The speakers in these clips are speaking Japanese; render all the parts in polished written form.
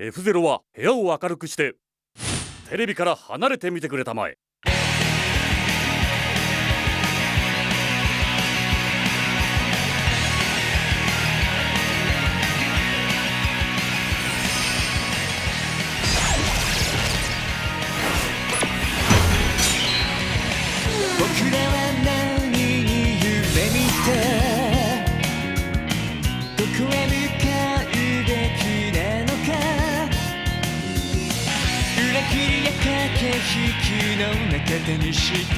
F0 は部屋を明るくしてテレビから離れてみてくれたまえ。僕らは何に夢見てどこへ向かうべきなのか、裏切りや駆け引きの中手にした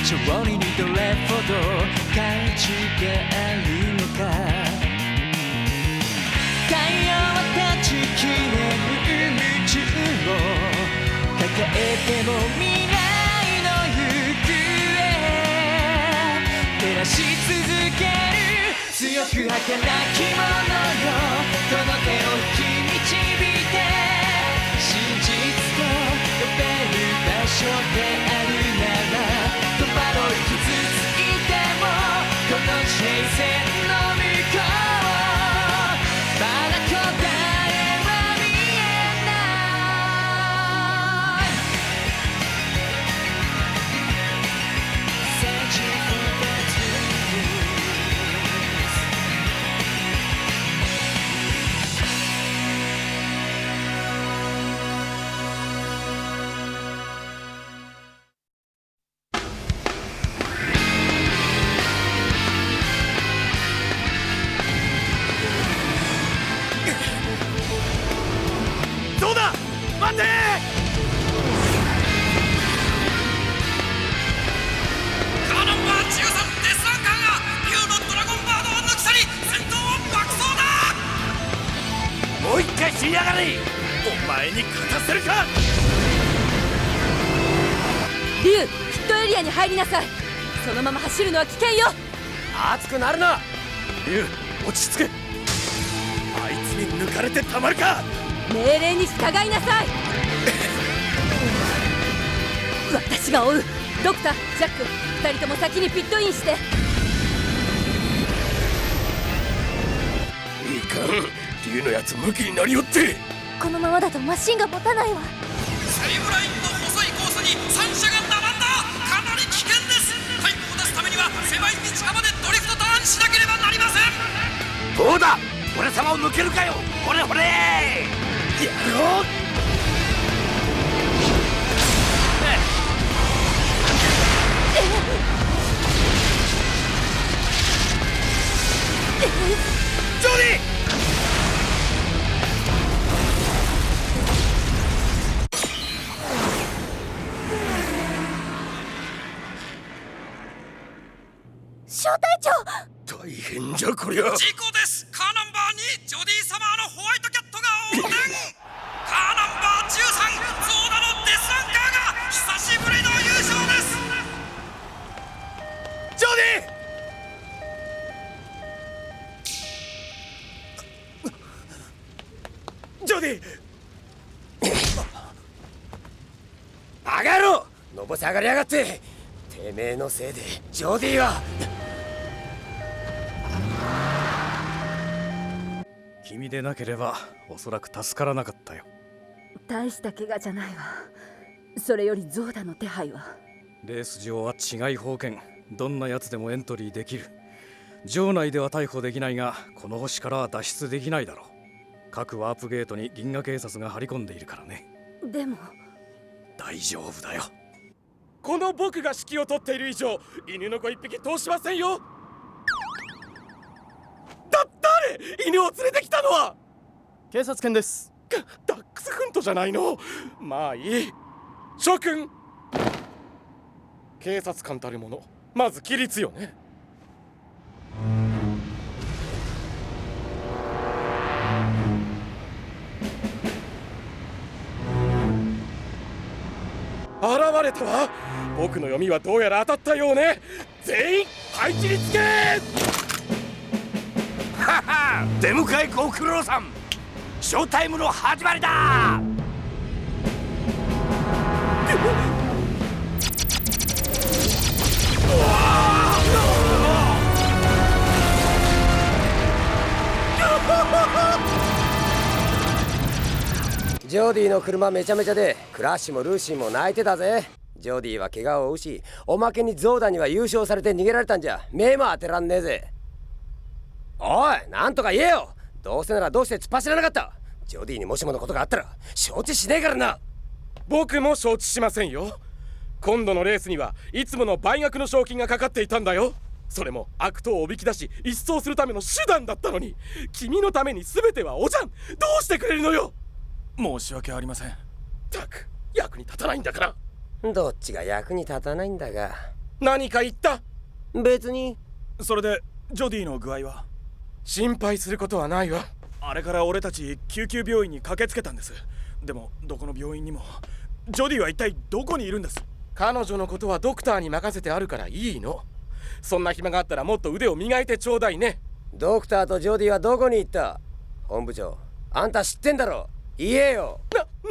勝利にどれほど価値があるのか、太陽は断ち切れぬ宇宙を抱えても未来照らし続ける強く儚きものよ、この手を引き導いて真実と呼べる場所であるなら、戸惑い傷ついてもこの地線の向こうまだ答えは見えない。そうだ、待て！カーナンバー13デスアンカーが竜のドラゴンバードを抜き去り戦闘を爆走だ。もう一回死にやがれ！お前に勝たせるか！竜、ピットエリアに入りなさい。そのまま走るのは危険よ。熱くなるな。竜、落ち着け。あいつに抜かれてたまるか！命令に従いなさい。私が追う。ドクター、ジャック、2人とも先にピットインして。いかん、竜のやつ向きになりよって。このままだとマシンが持たないわ。セリブラインの細いコースに3車が並んだ。かなり危険です。タイムを出すためには狭い道幅でドリフトターンしなければなりません。どうだ、俺様を抜けるかよ。ほれほれやろう。ジョディ！小隊長！大変じゃこりゃ。事故です。カーナンバー2ジョディ様のホワイトキャットが横転。カーナンバー13ゾーダのデスアンカーが久しぶりの優勝です。ジョディ！ジョディ！バカ野郎！のぼせ上がりやがって。てめえのせいでジョディは。君でなければおそらく助からなかったよ。大した怪我じゃないわ。それよりゾーダの手配は。レース上は違い封建。どんなやつでもエントリーできる。城内では逮捕できないが、この星からは脱出できないだろう。各ワープゲートに銀河警察が張り込んでいるからね。でも大丈夫だよ。この僕が指揮を取っている以上、犬の子一匹通しませんよ。誰？犬を連れてきたのは。警察犬です。ダックスフントじゃないの。まあいい。諸君、警察官たるもの、まず規律よね。現れたわ。僕の読みはどうやら当たったようね。全員配置につけ。はは、出迎えご苦労さん。ショータイムの始まりだ。ジョディの車めちゃめちゃでクラッシュもルーシーも泣いてたぜ。ジョディは怪我を負うし、おまけにゾーダには優勝されて逃げられたんじゃ目も当てらんねえぜ。おい、なんとか言えよ。どうせならどうして突っ走らなかった。ジョディにもしものことがあったら承知しねえからな。僕も承知しませんよ。今度のレースにはいつもの倍額の賞金がかかっていたんだよ。それも悪党をおびき出し一掃するための手段だったのに、君のために全てはおじゃん。どうしてくれるのよ。申し訳ありません。たく役に立たないんだから。どっちが役に立たないんだが。何か言った？別に。それでジョディの具合は？心配することはないわ。あれから俺たち救急病院に駆けつけたんです。でもどこの病院にも。ジョディは一体どこにいるんです？彼女のことはドクターに任せてあるからいいの。そんな暇があったらもっと腕を磨いてちょうだいね。ドクターとジョディはどこに行った？本部長、あんた知ってんだろ。言えよ。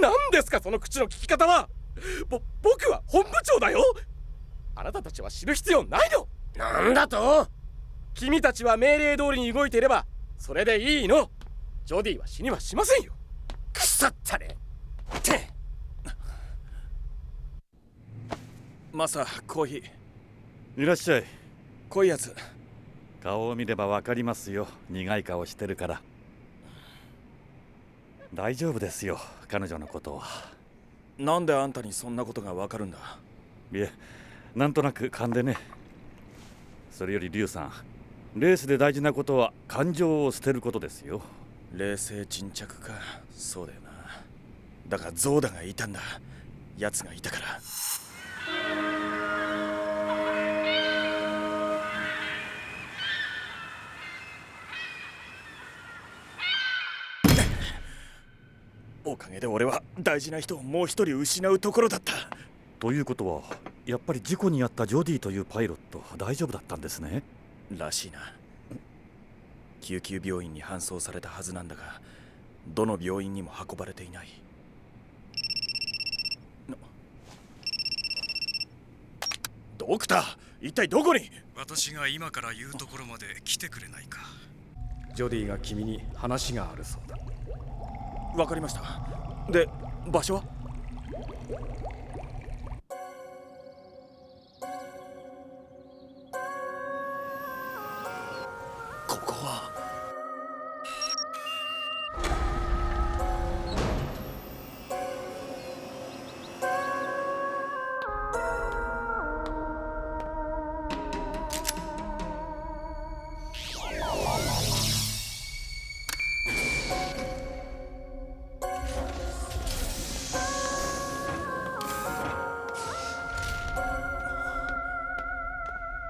なんですかその口の聞き方は。僕は本部長だよ。あなたたちは知る必要ないの。なんだと？君たちは命令通りに動いていればそれでいいの。ジョディは死にはしませんよ。腐ったねってマサ、コーヒー。いらっしゃい。濃いやつ。顔を見ればわかりますよ。苦い顔してるから。大丈夫ですよ、彼女のことは。なんであんたにそんなことがわかるんだ？いえ、なんとなく勘でね。それよりリュウさん、レースで大事なことは感情を捨てることですよ。冷静沈着か。そうだよな。だがゾーダがいたんだ。奴がいたから。おかげで俺は大事な人をもう一人失うところだった。ということはやっぱり事故に遭ったジョディというパイロット大丈夫だったんですね。らしいな。救急病院に搬送されたはずなんだが、どの病院にも運ばれていない。ドクター、一体どこに？私が今から言うところまで来てくれないか。ジョディが君に話があるそうだ。わかりました。で、場所は？ここは。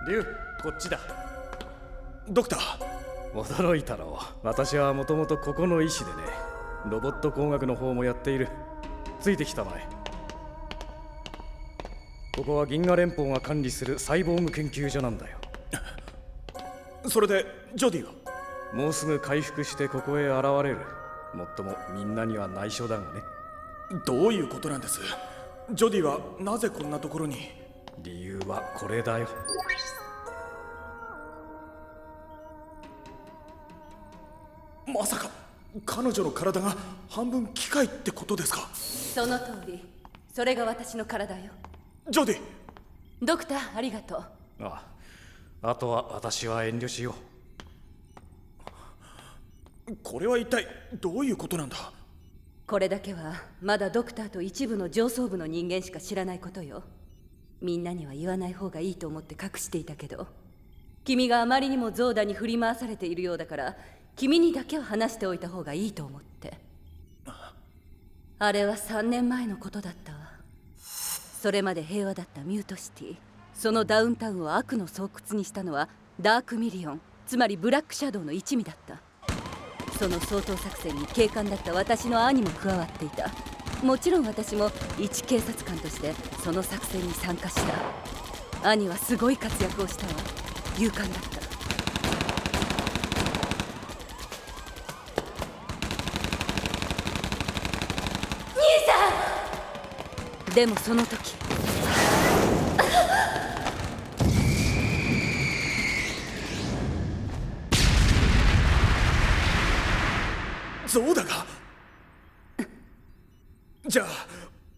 リュウ、こっちだ。ドクター。驚いたろう。私はもともとここの医師でね、ロボット工学の方もやっている。ついてきたまえ。ここは銀河連邦が管理するサイボーグ研究所なんだよ。それでジョディは？もうすぐ回復してここへ現れる。もっともみんなには内緒だがね。どういうことなんです？ジョディはなぜこんなところに？理由はこれだよ。まさか彼女の体が半分機械ってことですか？その通り。それが私の体よ。ジョディ。ドクター、ありがとう。あとは私は遠慮しよう。これは一体どういうことなんだ？これだけはまだドクターと一部の上層部の人間しか知らないことよ。みんなには言わない方がいいと思って隠していたけど、君があまりにもゾーダに振り回されているようだから、君にだけは話しておいた方がいいと思って。あれは3年前のことだったわ。それまで平和だったミュートシティ、そのダウンタウンを悪の巣窟にしたのはダークミリオン、つまりブラックシャドウの一味だった。その掃討作戦に警官だった私の兄も加わっていた。もちろん私も一警察官としてその作戦に参加した。兄はすごい活躍をしたわ。勇敢だった。でもその時、ゾーダが？じゃあ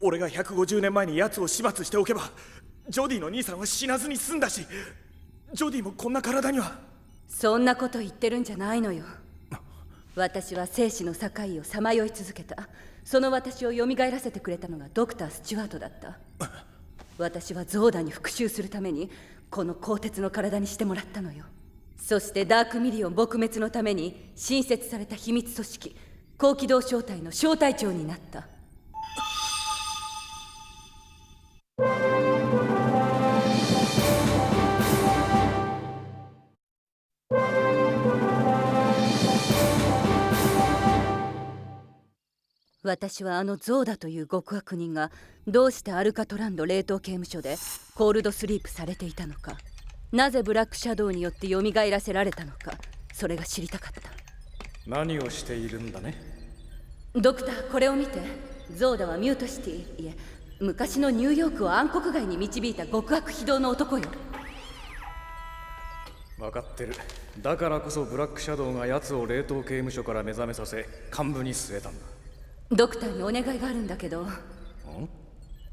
俺が150年前に奴を始末しておけばジョディの兄さんは死なずに済んだし、ジョディもこんな体には。そんなこと言ってるんじゃないのよ。私は生死の境をさまよい続けた。その私を蘇らせてくれたのがドクター・スチュワートだった。私はゾーダに復讐するためにこの鋼鉄の体にしてもらったのよ。そしてダークミリオン撲滅のために新設された秘密組織高機動小隊の小隊長になった。私はあのゾーダという極悪人がどうしてアルカトランド冷凍刑務所でコールドスリープされていたのか、なぜブラックシャドウによって蘇らせられたのか、それが知りたかった。何をしているんだね。ドクター、これを見て。ゾーダはミュートシティ、いえ昔のニューヨークを暗黒街に導いた極悪非道の男よ。分かってる。だからこそブラックシャドウが奴を冷凍刑務所から目覚めさせ幹部に据えたんだ。ドクターにお願いがあるんだけど、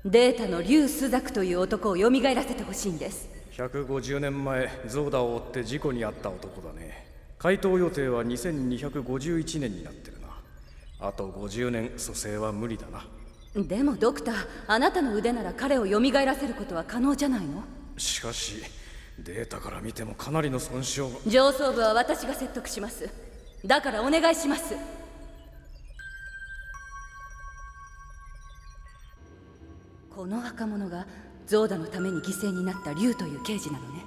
データのリュウ・スザクという男を蘇らせてほしいんです。150年前ゾーダを追って事故に遭った男だね。回答予定は2251年になってるな。あと50年蘇生は無理だな。でもドクター、あなたの腕なら彼を蘇らせることは可能じゃないの？しかしデータから見てもかなりの損傷が。上層部は私が説得します。だからお願いします。この若者がゾーダのために犠牲になったリュウという刑事なのね。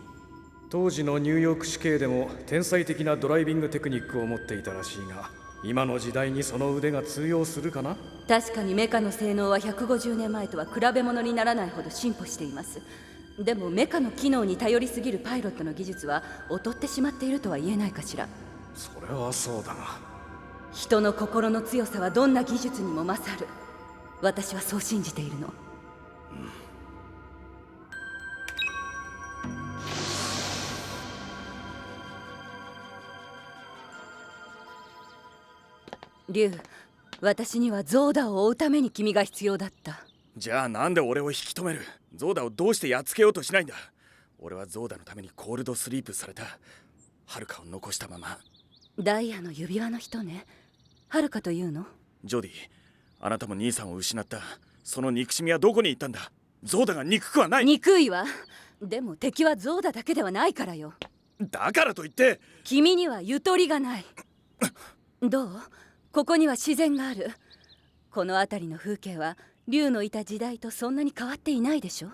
当時のニューヨーク市警でも天才的なドライビングテクニックを持っていたらしいが、今の時代にその腕が通用するかな。確かにメカの性能は150年前とは比べ物にならないほど進歩しています。でもメカの機能に頼りすぎるパイロットの技術は劣ってしまっているとは言えないかしら。それはそうだが、人の心の強さはどんな技術にも勝る。私はそう信じているの。リュウ、私にはゾーダを追うために君が必要だった。じゃあなんで俺を引き止める？ゾーダをどうしてやっつけようとしないんだ？俺はゾーダのためにコールドスリープされたハルカを残したまま。ダイヤの指輪の人ね。ハルカというの？ジョディ、あなたも兄さんを失った。その憎しみはどこに行ったんだ？ゾーダが憎くはない。憎いわ。でも敵はゾーダだけではないからよ。だからといって君にはゆとりがない。どう？ここには自然がある。この辺りの風景は竜のいた時代とそんなに変わっていないでしょ。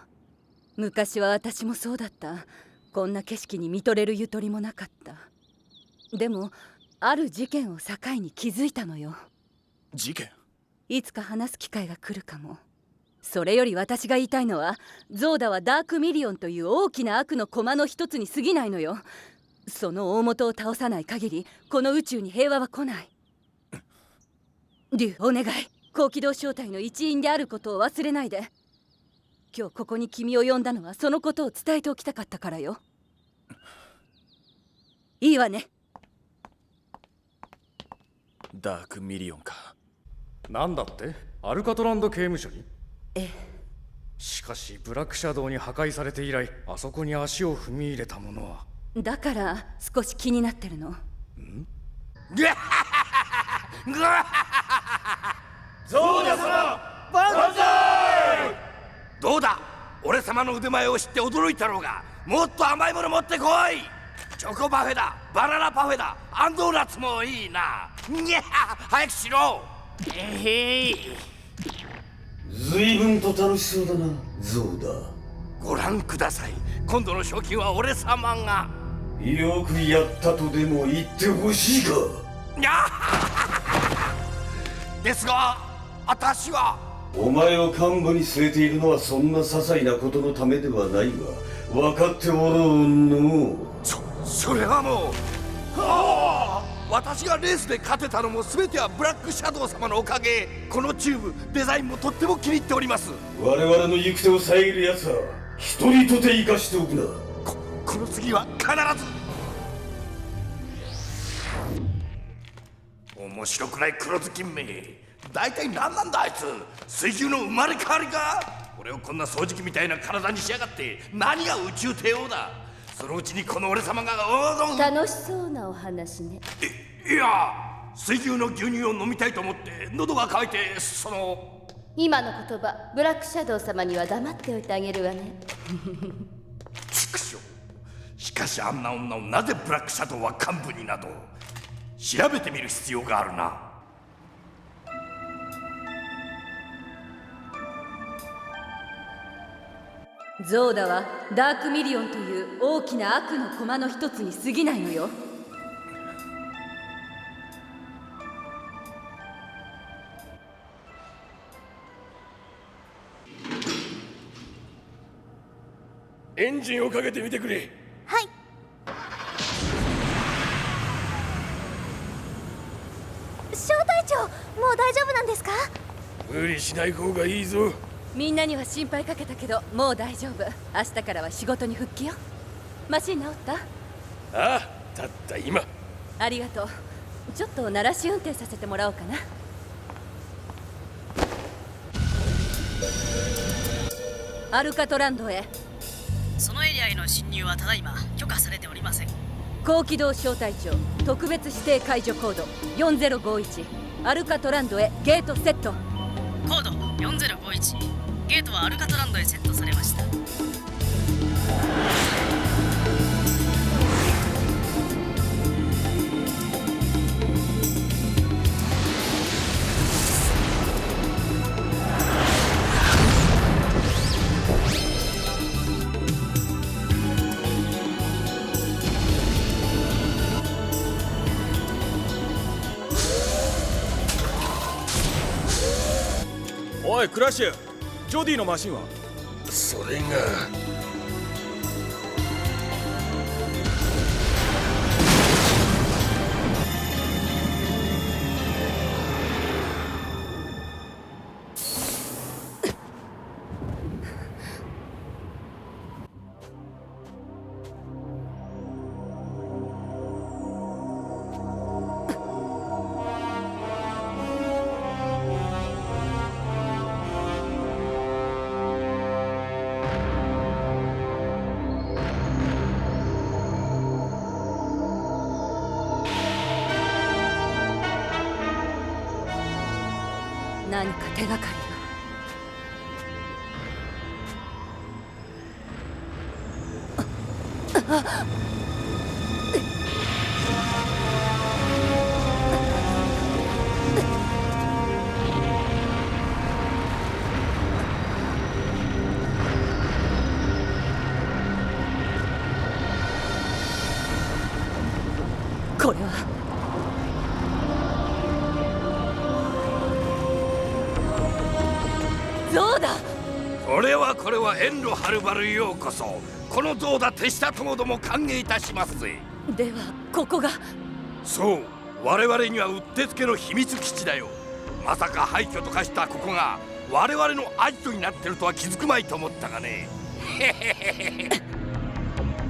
昔は私もそうだった。こんな景色に見とれるゆとりもなかった。でもある事件を境に気づいたのよ。事件？いつか話す機会が来るかも。それより私が言いたいのは、ゾーダはダークミリオンという大きな悪の駒の一つに過ぎないのよ。その大元を倒さない限りこの宇宙に平和は来ない。リュウ、お願い。高機動小隊の一員であることを忘れないで。今日ここに君を呼んだのはそのことを伝えておきたかったからよ。いいわね。ダークミリオンか。なんだって？アルカトランド刑務所に？ええ。しかしブラックシャドウに破壊されて以来、あそこに足を踏み入れたものは。だから少し気になってるの。ゾーダ様、万歳！どうだ、俺様の腕前を知って驚いたろうが、もっと甘いもの持ってこい。チョコパフェだ、バナナパフェだ、アンドーナツもいいな。にゃ、早くしろ。随分と楽しそうだな、ゾーダ。ご覧ください。今度の賞金は俺様が。よくやったとでも言ってほしいか。にゃですが、私は。お前を幹部に据えているのはそんな些細なことのためではないが、分かっておろうの。それはもう。はあ、私がレースで勝てたのも全てはブラックシャドウ様のおかげ。このチューブ、デザインもとっても気に入っております。我々の行く手を遮る奴は一人とて生かしておくな。この次は必ず。面白くない黒ずきんめ。大体何なんだあいつ。水球の生まれ変わりか。俺をこんな掃除機みたいな体にしやがって何が宇宙帝王だ。そのうちにこの俺様が楽しそうなお話ね。いや、水牛の牛乳を飲みたいと思って喉が渇いて今の言葉、ブラックシャドウ様には黙っておいてあげるわね。畜生。しかしあんな女をなぜブラックシャドウは幹部になど。調べてみる必要があるな。ゾーダはダークミリオンという大きな悪の駒の一つに過ぎないのよ。エンジンをかけてみてくれ。はい。小隊長、もう大丈夫なんですか？無理しない方がいいぞ。みんなには心配かけたけど、もう大丈夫。明日からは仕事に復帰よ。マシン直った？ああ、たった今。ありがとう。ちょっと鳴らし運転させてもらおうかな。アルカトランドへ。そのエリアへの侵入はただいま許可されておりません。高機動小隊長特別指定解除コード4051、アルカトランドへゲートセット。コード4051、ゲートはアルカトランドへセットされました。おいクラッシュ、ジョディのマシンは？それが何か手がかりが。これはゾウだ。これは遠路はるばるようこそ。このゾウだ手下ともども歓迎いたしますぜ。ではここが。そう、我々にはうってつけの秘密基地だよ。まさか廃墟と化したここが我々のアジトになってるとは気づくまいと思ったがね。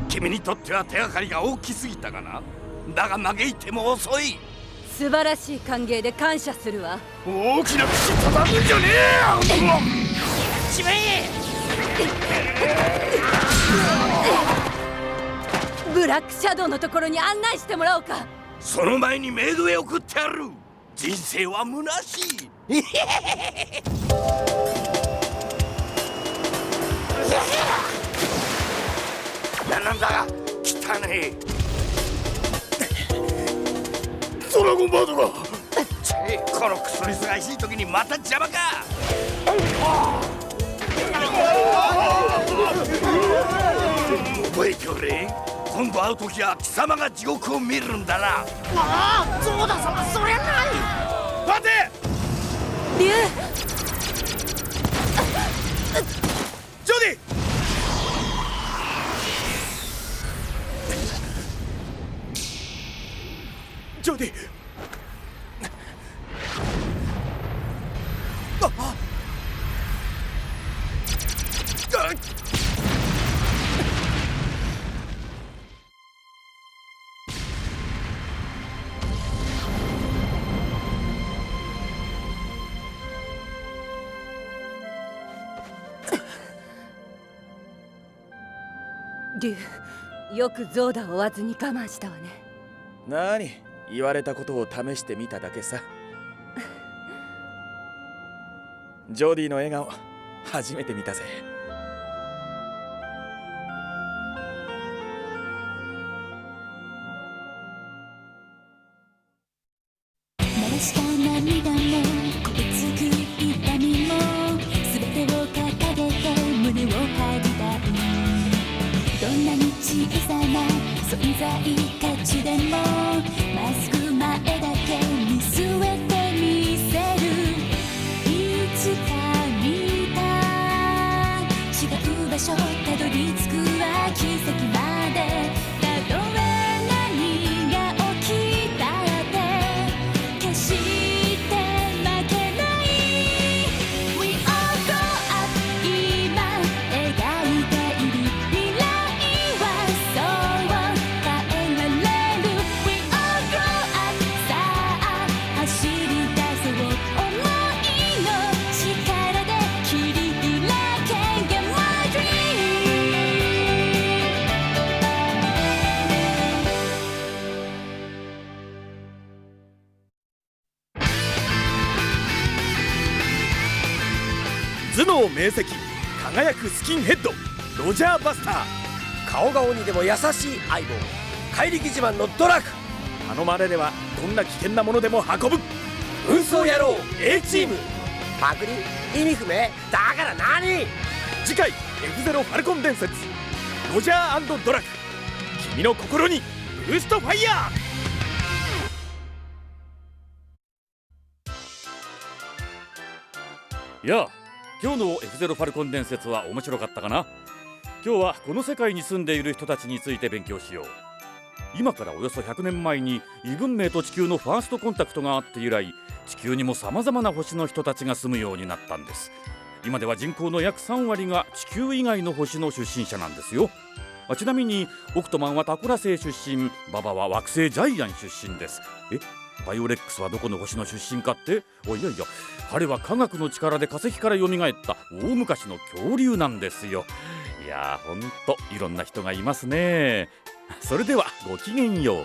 君にとっては手がかりが大きすぎたかな。だが嘆いても遅い。素晴らしい歓迎で感謝するわ。大きな口叩くんじゃねえよ。しまえ。ブラックシャドウのところに案内してもらおうか。その前にメイドへ送ってやる。人生は虚しい。なんだ汚ねえ。ドラゴンバードが。このクソリスがいしい時にまた邪魔か。覚えておれ。今度会う時は貴様が地獄を見るんだな。ああ、ゾウダ様、そりゃない。待て竜。ジョディ。ジョディ。竜、よくゾーダを追わずに我慢したわね。なに、言われたことを試してみただけさ。ジョディの笑顔初めて見たぜ。流した涙も凍りつく痛みも全てを掲げて胸を張りたい。どんなに小さな存在価値でもまっすぐ前だけ見据えてみせる。いつか見た違う場所たどり着くは奇跡まで。たとえ何が起きたって決して負けない。 We all go up 今描いている未来はそう変えられる。 We all go up さあ走り出そう。想いの力で切り開け Get my dream。 頭脳明晰、輝くスキンヘッド、ロジャーバスター。顔が鬼でも優しい相棒、怪力自慢のドラク。頼まれればどんな危険なものでも運ぶ。運送野郎 A チーム。パクリ？意味不明？だから何？次回 F0 ファルコン伝説、ロジャー&ドラク、君の心にブーストファイヤいや、今日の F0 ファルコン伝説は面白かったかな。今日はこの世界に住んでいる人たちについて勉強しよう。今からおよそ100年前に異文明と地球のファーストコンタクトがあって以来、地球にもさまざまな星の人たちが住むようになったんです。今では人口の約3割が地球以外の星の出身者なんですよ。ちなみにオクトマンはタコラ星出身、ババは惑星ジャイアン出身です。バイオレックスはどこの星の出身かって？いやいや、彼は科学の力で化石から蘇った大昔の恐竜なんですよ。いやー、ほんといろんな人がいますね。それではごきげんよう。